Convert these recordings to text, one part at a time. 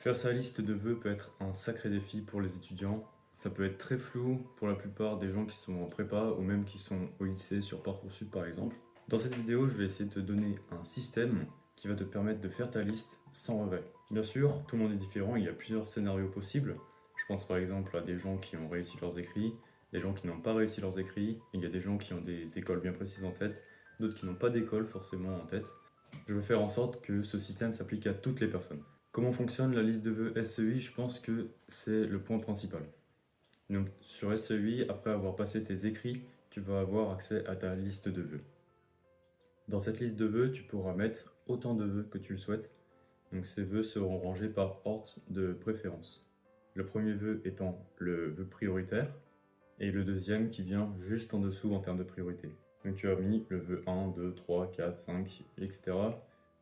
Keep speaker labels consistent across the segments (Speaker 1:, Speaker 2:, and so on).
Speaker 1: Faire sa liste de vœux peut être un sacré défi pour les étudiants. Ça peut être très flou pour la plupart des gens qui sont en prépa ou même qui sont au lycée sur Parcoursup par exemple. Dans cette vidéo, je vais essayer de te donner un système qui va te permettre de faire ta liste sans regret. Bien sûr, tout le monde est différent, il y a plusieurs scénarios possibles. Je pense par exemple à des gens qui ont réussi leurs écrits, des gens qui n'ont pas réussi leurs écrits, il y a des gens qui ont des écoles bien précises en tête, d'autres qui n'ont pas d'école forcément en tête. Je veux faire en sorte que ce système s'applique à toutes les personnes. Comment fonctionne la liste de vœux SEI? Je pense que c'est le point principal. Donc sur SEI, après avoir passé tes écrits, tu vas avoir accès à ta liste de vœux. Dans cette liste de vœux, tu pourras mettre autant de vœux que tu le souhaites. Donc ces vœux seront rangés par ordre de préférence. Le premier vœu étant le vœu prioritaire et le deuxième qui vient juste en dessous en termes de priorité. Donc tu as mis le vœu 1, 2, 3, 4, 5, etc.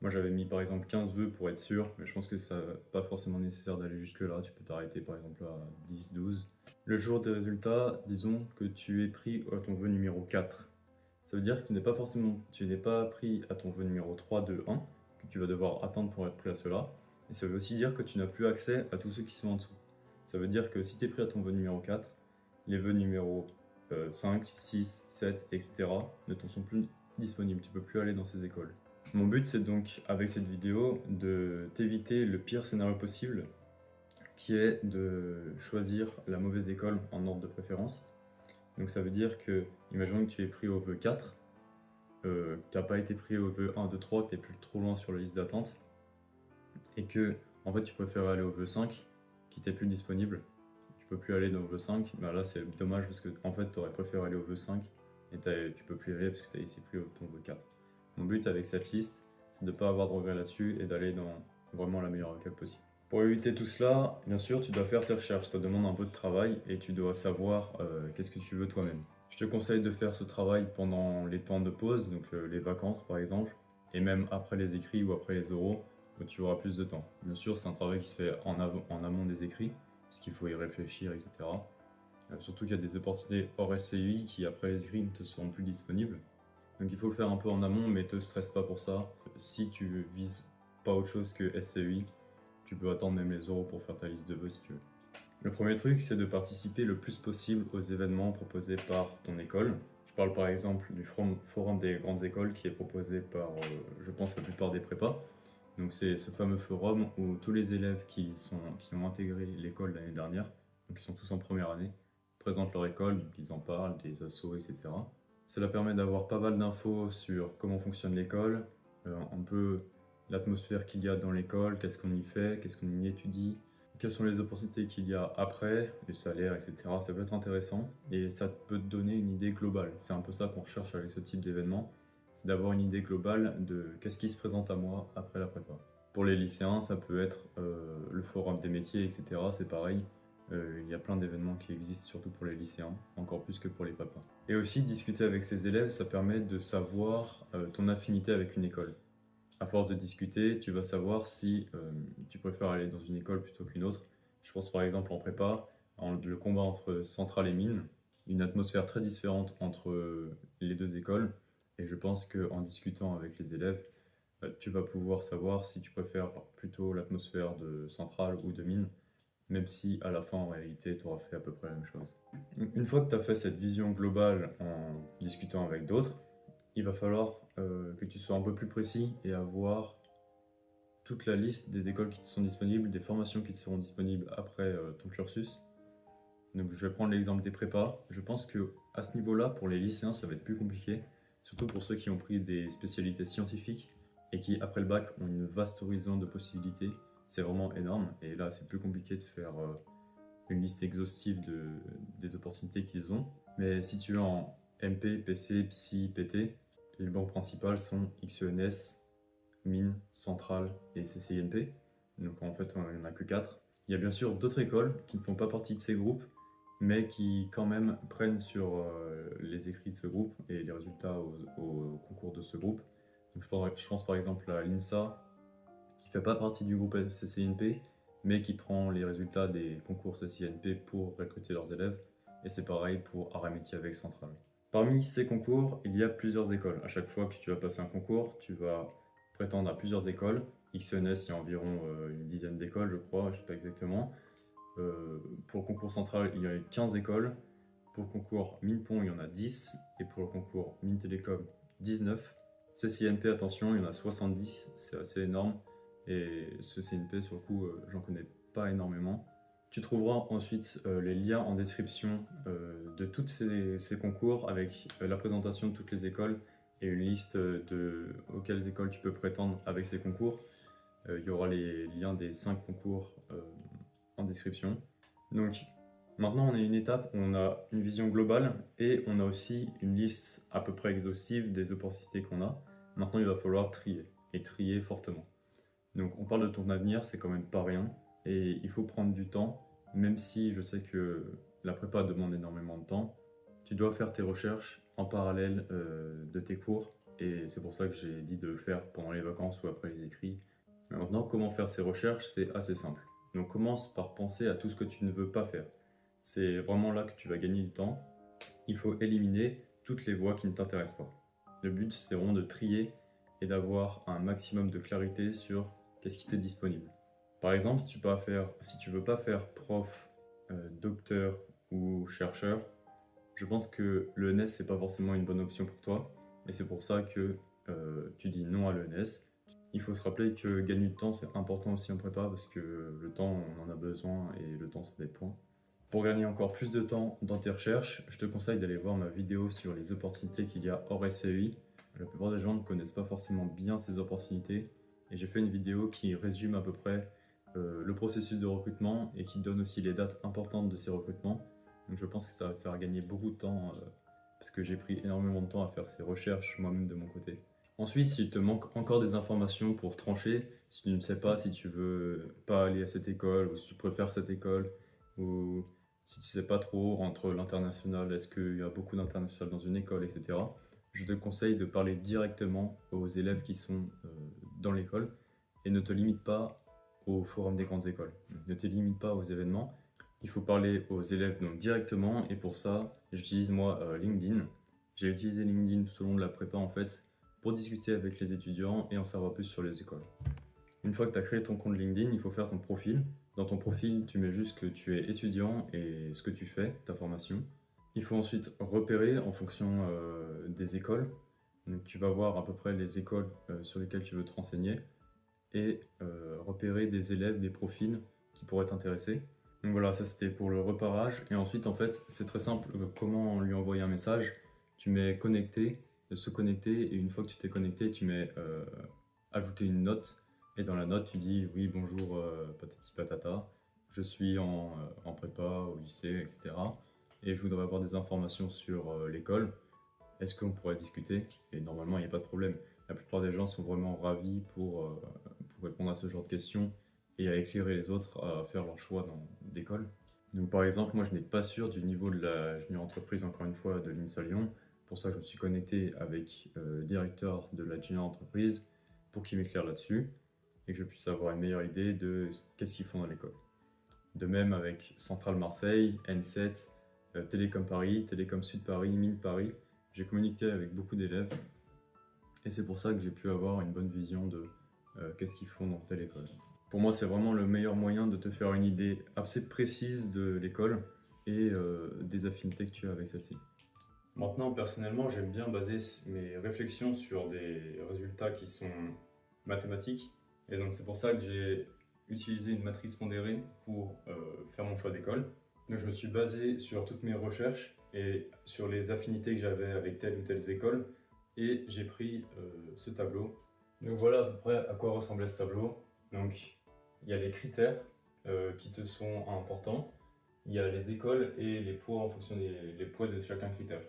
Speaker 1: Moi j'avais mis par exemple 15 vœux pour être sûr, mais je pense que ça n'est pas forcément nécessaire d'aller jusque là, tu peux t'arrêter par exemple à 10, 12. Le jour des résultats, disons que tu es pris à ton vœu numéro 4. Ça veut dire que tu n'es pas pris à ton vœu numéro 3, 2, 1, que tu vas devoir attendre pour être pris à cela. Et ça veut aussi dire que tu n'as plus accès à tous ceux qui sont en dessous. Ça veut dire que si tu es pris à ton vœu numéro 4, les vœux numéro 5, 6, 7, etc. ne t'en sont plus disponibles, tu ne peux plus aller dans ces écoles. Mon but c'est donc avec cette vidéo de t'éviter le pire scénario possible qui est de choisir la mauvaise école en ordre de préférence. Donc ça veut dire que, imaginons que tu es pris au vœu 4, tu n'as pas été pris au vœu 1, 2, 3, que tu es plus trop loin sur la liste d'attente, et que en fait tu préfères aller au vœu 5 qui t'est plus disponible. Tu peux plus aller dans le vœu 5, bah là c'est dommage parce que en fait tu aurais préféré aller au vœu 5 et tu peux plus y aller parce que tu as été pris au ton vœu 4. Mon but avec cette liste, c'est de ne pas avoir de regrets là-dessus et d'aller dans vraiment la meilleure école possible. Pour éviter tout cela, bien sûr, tu dois faire tes recherches, ça demande un peu de travail et tu dois savoir qu'est-ce que tu veux toi-même. Je te conseille de faire ce travail pendant les temps de pause, donc les vacances par exemple, et même après les écrits ou après les oraux, où tu auras plus de temps. Bien sûr, c'est un travail qui se fait en amont des écrits, parce qu'il faut y réfléchir, etc. Surtout qu'il y a des opportunités hors SCI qui, après les écrits, ne te seront plus disponibles. Donc il faut le faire un peu en amont, mais te stresse pas pour ça. Si tu vises pas autre chose que SCI, tu peux attendre même les oraux pour faire ta liste de vœux si tu veux. Le premier truc, c'est de participer le plus possible aux événements proposés par ton école. Je parle par exemple du forum des grandes écoles qui est proposé par, je pense, la plupart des prépas. Donc c'est ce fameux forum où tous les élèves qui ont intégré l'école l'année dernière, donc ils sont tous en première année, présentent leur école, donc ils en parlent, des assos, etc. Cela permet d'avoir pas mal d'infos sur comment fonctionne l'école, un peu l'atmosphère qu'il y a dans l'école, qu'est-ce qu'on y fait, qu'est-ce qu'on y étudie, quelles sont les opportunités qu'il y a après, les salaires, etc. Ça peut être intéressant et ça peut te donner une idée globale. C'est un peu ça qu'on recherche avec ce type d'événement, c'est d'avoir une idée globale de qu'est-ce qui se présente à moi après la prépa. Pour les lycéens, ça peut être le forum des métiers, etc. C'est pareil. Il y a plein d'événements qui existent, surtout pour les lycéens, encore plus que pour les papas. Et aussi, discuter avec ses élèves, ça permet de savoir ton affinité avec une école. À force de discuter, tu vas savoir si tu préfères aller dans une école plutôt qu'une autre. Je pense par exemple en prépa, le combat entre Centrale et Mines, une atmosphère très différente entre les deux écoles. Et je pense qu'en discutant avec les élèves, tu vas pouvoir savoir si tu préfères plutôt l'atmosphère de Centrale ou de Mines, même si à la fin en réalité tu auras fait à peu près la même chose. Une fois que tu as fait cette vision globale en discutant avec d'autres, il va falloir que tu sois un peu plus précis et avoir toute la liste des écoles qui te sont disponibles, des formations qui te seront disponibles après ton cursus. Donc je vais prendre l'exemple des prépas. Je pense que à ce niveau-là, pour les lycéens, ça va être plus compliqué, surtout pour ceux qui ont pris des spécialités scientifiques et qui, après le bac, ont une vaste horizon de possibilités. C'est vraiment énorme et là, c'est plus compliqué de faire une liste exhaustive des opportunités qu'ils ont. Mais si tu es en MP, PC, Psy, PT, les banques principales sont XENS, Mines, Centrale et CCINP. Donc en fait, il n'y en a que 4. Il y a bien sûr d'autres écoles qui ne font pas partie de ces groupes, mais qui quand même prennent sur les écrits de ce groupe et les résultats au concours de ce groupe. Donc je pense par exemple à l'INSA, qui ne fait pas partie du groupe CCINP, mais qui prend les résultats des concours CCINP pour recruter leurs élèves. Et c'est pareil pour Arts et Métiers avec Centrale. Parmi ces concours, il y a plusieurs écoles. À chaque fois que tu vas passer un concours, tu vas prétendre à plusieurs écoles XENS, il y a environ une dizaine d'écoles, je crois, je ne sais pas exactement. Pour le concours central, il y a 15 écoles. Pour le concours Mines-Pont, il y en a 10. Et pour le concours Mines Télécom, 19. CCNP, attention, il y en a 70, c'est assez énorme. Et ce CNP, sur le coup, j'en connais pas énormément. Tu trouveras ensuite les liens en description de tous ces concours avec la présentation de toutes les écoles et une liste auxquelles écoles tu peux prétendre avec ces concours. Il y aura les liens des 5 concours en description. Donc maintenant on a une étape où on a une vision globale et on a aussi une liste à peu près exhaustive des opportunités qu'on a. Maintenant il va falloir trier et trier fortement. Donc on parle de ton avenir, c'est quand même pas rien et il faut prendre du temps, même si je sais que la prépa demande énormément de temps. Tu dois faire tes recherches en parallèle de tes cours et c'est pour ça que j'ai dit de le faire pendant les vacances ou après les écrits. Mais maintenant, comment faire ces recherches, c'est assez simple. Donc commence par penser à tout ce que tu ne veux pas faire. C'est vraiment là que tu vas gagner du temps. Il faut éliminer toutes les voies qui ne t'intéressent pas. Le but, c'est vraiment de trier et d'avoir un maximum de clarité sur qu'est-ce qui t'est disponible. Par exemple, si tu veux pas faire prof, docteur ou chercheur, je pense que l'ENS c'est pas forcément une bonne option pour toi. Et c'est pour ça que tu dis non à l'ENS. Il faut se rappeler que gagner du temps c'est important aussi en prépa parce que le temps on en a besoin et le temps c'est des points. Pour gagner encore plus de temps dans tes recherches, je te conseille d'aller voir ma vidéo sur les opportunités qu'il y a hors SCEI. La plupart des gens ne connaissent pas forcément bien ces opportunités et j'ai fait une vidéo qui résume à peu près le processus de recrutement et qui donne aussi les dates importantes de ces recrutements. Donc je pense que ça va te faire gagner beaucoup de temps parce que j'ai pris énormément de temps à faire ces recherches moi-même de mon côté. Ensuite, s'il te manque encore des informations pour trancher, si tu ne sais pas si tu veux pas aller à cette école ou si tu préfères cette école ou si tu sais pas trop entre l'international, est-ce qu'il y a beaucoup d'international dans une école, etc. Je te conseille de parler directement aux élèves qui sont dans l'école et ne te limite pas au forum des grandes écoles. Ne te limite pas aux événements. Il faut parler aux élèves donc directement et pour ça, j'utilise moi LinkedIn. J'ai utilisé LinkedIn tout au long de la prépa en fait pour discuter avec les étudiants et en savoir plus sur les écoles. Une fois que tu as créé ton compte LinkedIn, il faut faire ton profil. Dans ton profil, tu mets juste que tu es étudiant et ce que tu fais, ta formation. Il faut ensuite repérer en fonction des écoles. Donc, tu vas voir à peu près les écoles sur lesquelles tu veux te renseigner et repérer des élèves, des profils qui pourraient t'intéresser. Donc voilà, ça c'était pour le repérage. Et ensuite, en fait, c'est très simple. Comment lui envoyer un message? Tu mets connecter, se connecter, et une fois que tu t'es connecté, tu mets ajouter une note. Et dans la note, tu dis oui, bonjour, patati patata, je suis en prépa, au lycée, etc. Et je voudrais avoir des informations sur l'école. Est-ce qu'on pourrait discuter? Et normalement, il n'y a pas de problème. La plupart des gens sont vraiment ravis pour répondre à ce genre de questions et à éclairer les autres à faire leur choix d'école. Donc par exemple, moi je n'ai pas sûr du niveau de la junior entreprise, encore une fois, de l'INSA Lyon. Pour ça, je me suis connecté avec le directeur de la junior entreprise pour qu'il m'éclaire là-dessus et que je puisse avoir une meilleure idée de qu'est-ce qu'ils font dans l'école. De même avec Centrale Marseille, N7, Télécom Paris, Télécom Sud Paris, Mines Paris. J'ai communiqué avec beaucoup d'élèves et c'est pour ça que j'ai pu avoir une bonne vision de qu'est-ce qu'ils font dans telle école. Pour moi, c'est vraiment le meilleur moyen de te faire une idée assez précise de l'école et des affinités que tu as avec celle-ci. Maintenant, personnellement, j'aime bien baser mes réflexions sur des résultats qui sont mathématiques. Et donc, c'est pour ça que j'ai utilisé une matrice pondérée pour faire mon choix d'école. Donc, je me suis basé sur toutes mes recherches et sur les affinités que j'avais avec telle ou telle école. Et j'ai pris ce tableau. Donc, voilà à peu près à quoi ressemblait ce tableau. Donc, il y a les critères qui te sont importants. Il y a les écoles et les poids en fonction des poids de chacun critère.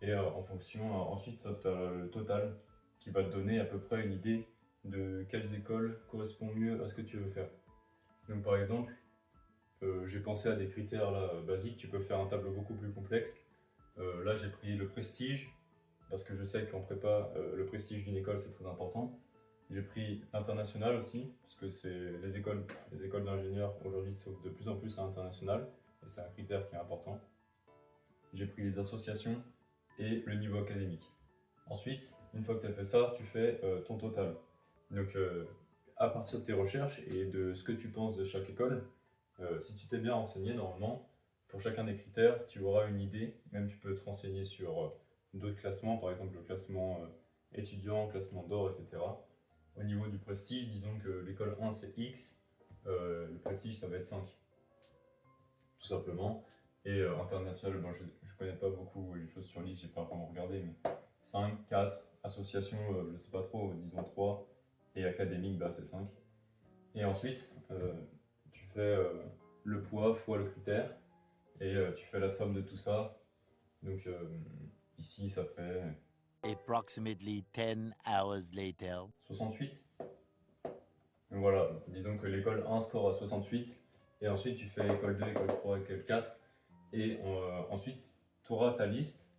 Speaker 1: Et en fonction, ensuite, tu as le total qui va te donner à peu près une idée de quelles écoles correspondent mieux à ce que tu veux faire. Donc par exemple, j'ai pensé à des critères là, basiques, tu peux faire un tableau beaucoup plus complexe. Là j'ai pris le prestige, parce que je sais qu'en prépa, le prestige d'une école c'est très important. J'ai pris l'international aussi, parce que c'est les écoles d'ingénieurs aujourd'hui s'ouvrent de plus en plus à l'international, et c'est un critère qui est important. J'ai pris les associations et le niveau académique. Ensuite, une fois que tu as fait ça, tu fais ton total. Donc à partir de tes recherches et de ce que tu penses de chaque école, si tu t'es bien renseigné, normalement, pour chacun des critères, tu auras une idée. Même tu peux te renseigner sur d'autres classements, par exemple le classement étudiant, classement d'or, etc. Au niveau du prestige, disons que l'école 1 c'est X, le prestige ça va être 5, tout simplement. Et international, bon, je ne connais pas beaucoup les choses sur l'X, j'ai pas vraiment regardé, mais 5, 4, association, je sais pas trop, disons 3, et académique, bah, c'est 5. Et ensuite, tu fais le poids fois le critère, et tu fais la somme de tout ça. Donc ici, ça fait
Speaker 2: Approximately 10 hours later.
Speaker 1: 68. Donc voilà, disons que l'école 1 score à 68, et ensuite tu fais école 2, école 3, école 4, et ensuite tu auras ta liste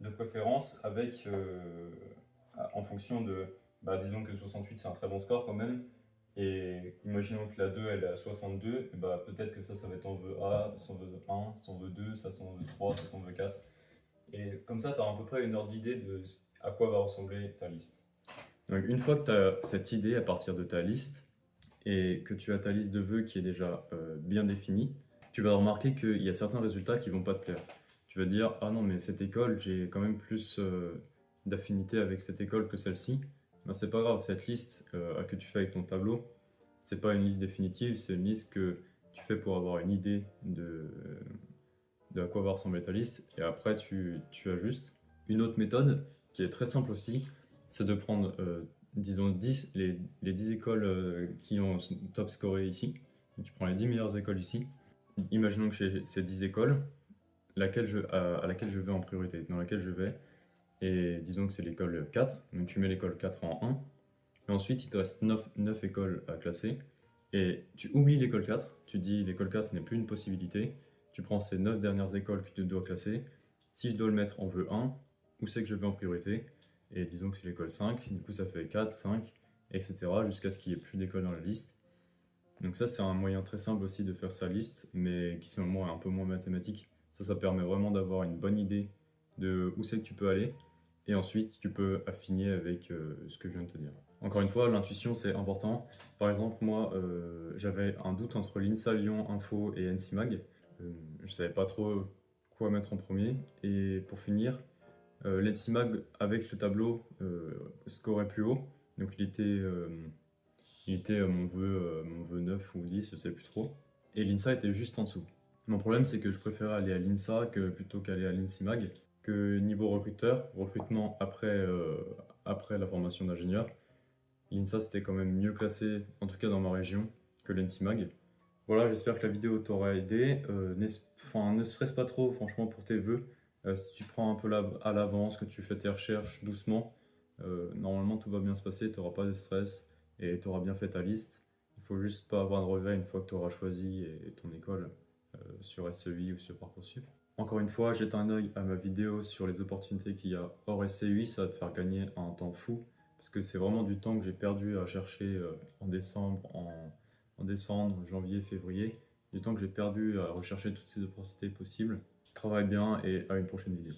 Speaker 1: de préférence avec, en fonction de, bah, disons que 68 c'est un très bon score quand même, et imaginons que la 2 elle est à 62, et bah, peut-être que ça va être en vœu A, ça en vœu 1, ça en vœu 2, ça en vœu 3, ça en vœu 4, et comme ça tu as à peu près une ordre d'idée de à quoi va ressembler ta liste. Donc une fois que tu as cette idée à partir de ta liste, et que tu as ta liste de vœux qui est déjà bien définie, tu vas remarquer qu'il y a certains résultats qui vont pas te plaire. Tu vas dire, ah non, mais cette école, j'ai quand même plus d'affinité avec cette école que celle-ci. Ben, c'est pas grave, cette liste que tu fais avec ton tableau, c'est pas une liste définitive, c'est une liste que tu fais pour avoir une idée de à quoi va ressembler ta liste, et après tu ajustes. Une autre méthode qui est très simple aussi, c'est de prendre disons 10, les 10 écoles qui ont top scoré ici. Donc, tu prends les 10 meilleures écoles ici. Imaginons que j'ai ces 10 écoles, à laquelle je vais en priorité, dans laquelle je vais. Et disons que c'est l'école 4, donc tu mets l'école 4 en 1. Et ensuite, il te reste 9 écoles à classer. Et tu oublies l'école 4, tu dis l'école 4 ce n'est plus une possibilité. Tu prends ces 9 dernières écoles que tu dois classer. Si je dois le mettre en vœu 1, où c'est que je vais en priorité? Et disons que c'est l'école 5, du coup ça fait 4, 5, etc. jusqu'à ce qu'il n'y ait plus d'écoles dans la liste. Donc ça c'est un moyen très simple aussi de faire sa liste, mais qui selon moi est un peu moins mathématique. Ça permet vraiment d'avoir une bonne idée de où c'est que tu peux aller, et ensuite tu peux affiner avec ce que je viens de te dire. Encore une fois, l'intuition c'est important. Par exemple, moi j'avais un doute entre l'INSA Lyon Info et NCMag. Je savais pas trop quoi mettre en premier, et pour finir, l'ENSIMAG avec le tableau scorait plus haut, donc il était à mon vœu 9 ou 10, je sais plus trop, et l'INSA était juste en dessous. Mon problème c'est que je préférais aller à l'INSA plutôt qu'aller à l'INSIMAG, que niveau recrutement après la formation d'ingénieur, l'INSA c'était quand même mieux classé, en tout cas dans ma région, que l'ENSIMAG. Voilà, j'espère que la vidéo t'aura aidé. Ne stresse pas trop, franchement, pour tes vœux. Si tu prends un peu à l'avance, que tu fais tes recherches doucement, normalement tout va bien se passer, tu n'auras pas de stress et tu auras bien fait ta liste. Il faut juste pas avoir de regrets une fois que tu auras choisi ton école sur SEI ou sur Parcoursup. Encore une fois, jette un œil à ma vidéo sur les opportunités qu'il y a hors SEI, ça va te faire gagner un temps fou, parce que c'est vraiment du temps que j'ai perdu à chercher en décembre, janvier, février, du temps que j'ai perdu à rechercher toutes ces opportunités possibles. Travaille bien et à une prochaine vidéo.